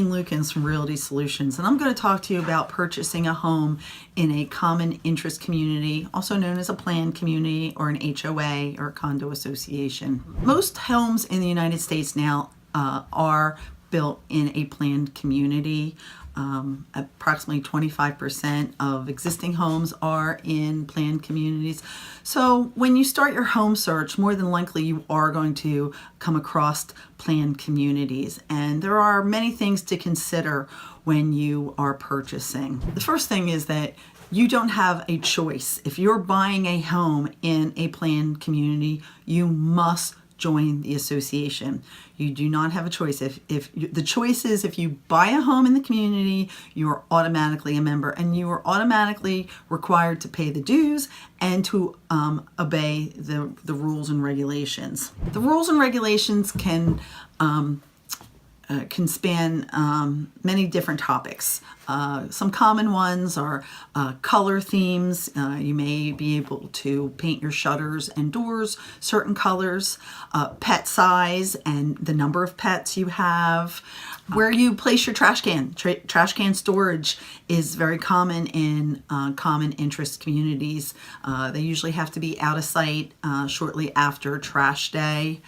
Jean Lukens from Realty Solutions, and I'm going to talk to you about purchasing a home in a common interest community, also known as a planned community or an HOA or a condo association. Most homes in the United States now are built in a planned community. Approximately 25% of existing homes are in planned communities. So when you start your home search, more than likely you are going to come across planned communities. And there are many things to consider when you are purchasing. The first thing is that you don't have a choice. If you're buying a home in a planned community, you must join the association. You do not have a choice. The choice is if you buy a home in the community, you are automatically a member, and you are automatically required to pay the dues and to obey the rules and regulations. The rules and regulations can span many different topics. Some common ones are color themes. You may be able to paint your shutters and doors certain colors, pet size and the number of pets you have, where you place your trash can. Trash can storage is very common in common interest communities. They usually have to be out of sight shortly after trash day.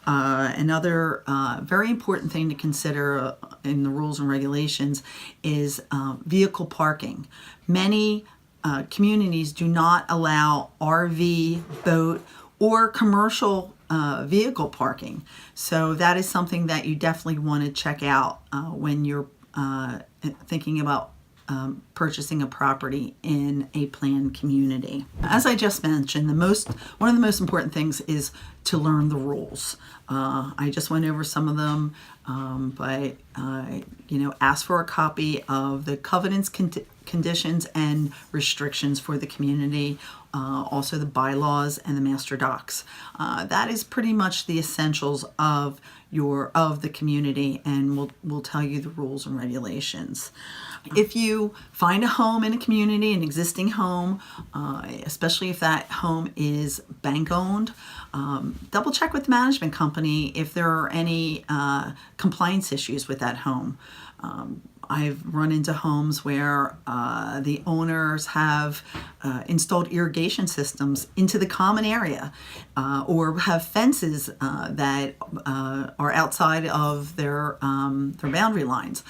Another very important thing to consider in the rules and regulations is vehicle parking. Many communities do not allow RV, boat, or commercial vehicle parking. So that is something that you definitely want to check out when you're thinking about purchasing a property in a planned community. As I just mentioned, one of the most important things is to learn the rules. I just went over some of them, but ask for a copy of the covenants, conditions, and restrictions for the community. Also the bylaws and the master docs. That is pretty much the essentials of the community, and we'll tell you the rules and regulations. If you find a home in a community, an existing home, especially if that home is bank owned, double check with the management company if there are any compliance issues with that home. I've run into homes where the owners have installed irrigation systems into the common area or have fences that are outside of their boundary lines.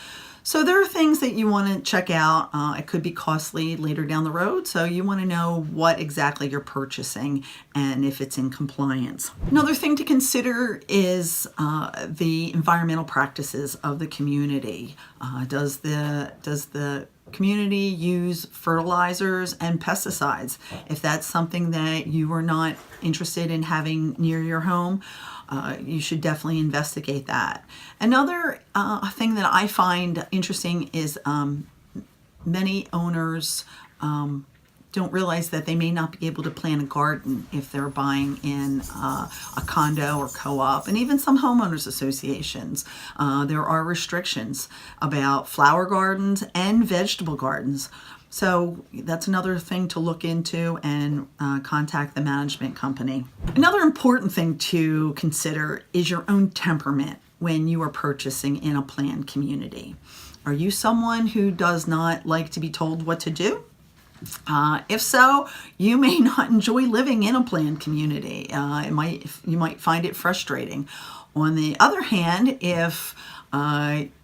So there are things that you want to check out. It could be costly later down the road, so you want to know what exactly you're purchasing and if it's in compliance. Another thing to consider is the environmental practices of the community. Does the community use fertilizers and pesticides? If that's something that you are not interested in having near your home, you should definitely investigate that. Another thing that I find interesting is many owners don't realize that they may not be able to plant a garden if they're buying in a condo or co-op, and even some homeowners associations. There are restrictions about flower gardens and vegetable gardens. So that's another thing to look into and contact the management company. Another important thing to consider is your own temperament when you are purchasing in a planned community. Are you someone who does not like to be told what to do? If so, you may not enjoy living in a planned community. You might find it frustrating. On the other hand, if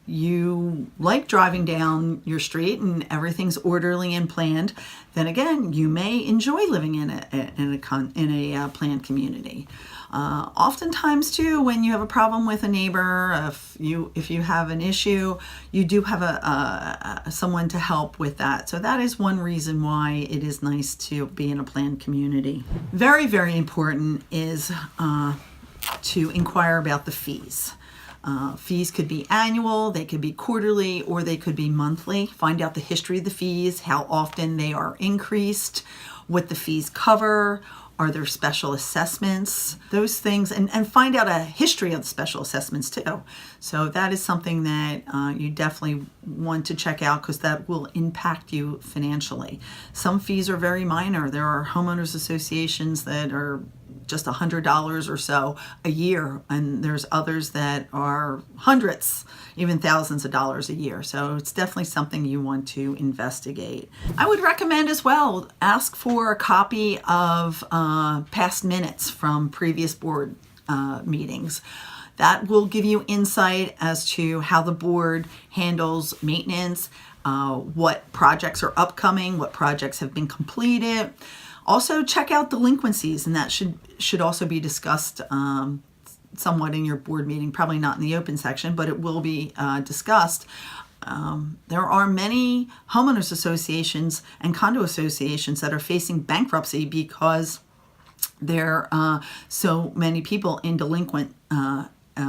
you like driving down your street and everything's orderly and planned, then again, you may enjoy living in a planned community. Oftentimes too, when you have a problem with a neighbor, if you have an issue, you do have someone to help with that. So that is one reason why it is nice to be in a planned community. Very, very important is to inquire about the fees. Fees could be annual, they could be quarterly, or they could be monthly. Find out the history of the fees, how often they are increased, what the fees cover. Are there special assessments? Those things, and find out a history of the special assessments too. So that is something that you definitely want to check out, because that will impact you financially. Some fees are very minor. There are homeowners associations that are just $100 or so a year, and there's others that are hundreds, even thousands of dollars a year. So it's definitely something you want to investigate. I would recommend as well, ask for a copy of past minutes from previous board meetings. That will give you insight as to how the board handles maintenance, what projects are upcoming, what projects have been completed. Also, check out delinquencies, and that should also be discussed somewhat in your board meeting, probably not in the open section, but it will be discussed. There are many homeowners associations and condo associations that are facing bankruptcy because there are so many people in delinquent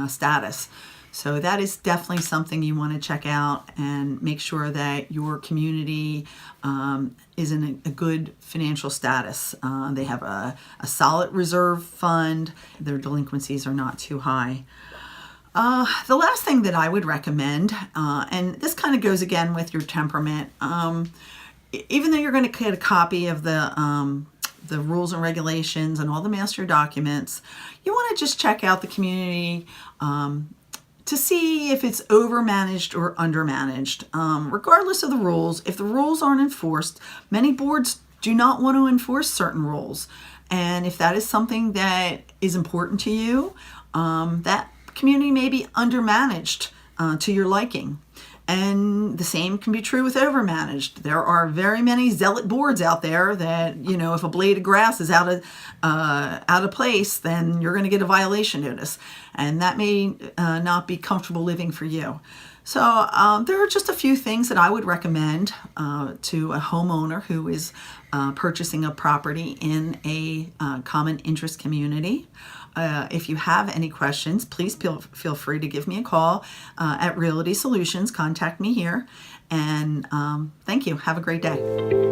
status. So that is definitely something you want to check out and make sure that your community is in a good financial status. They have a solid reserve fund. Their delinquencies are not too high. The last thing that I would recommend, and this kind of goes again with your temperament, even though you're going to get a copy of the rules and regulations and all the master documents, you want to just check out the community to see if it's overmanaged or undermanaged. Regardless of the rules, if the rules aren't enforced, many boards do not want to enforce certain rules. And if that is something that is important to you, that community may be undermanaged to your liking. And the same can be true with overmanaged. There are very many zealot boards out there that, if a blade of grass is out of place, then you're going to get a violation notice. And that may not be comfortable living for you. So there are just a few things that I would recommend to a homeowner who is purchasing a property in a common interest community. If you have any questions, please feel free to give me a call at Realty Solutions. Contact me here. And thank you. Have a great day.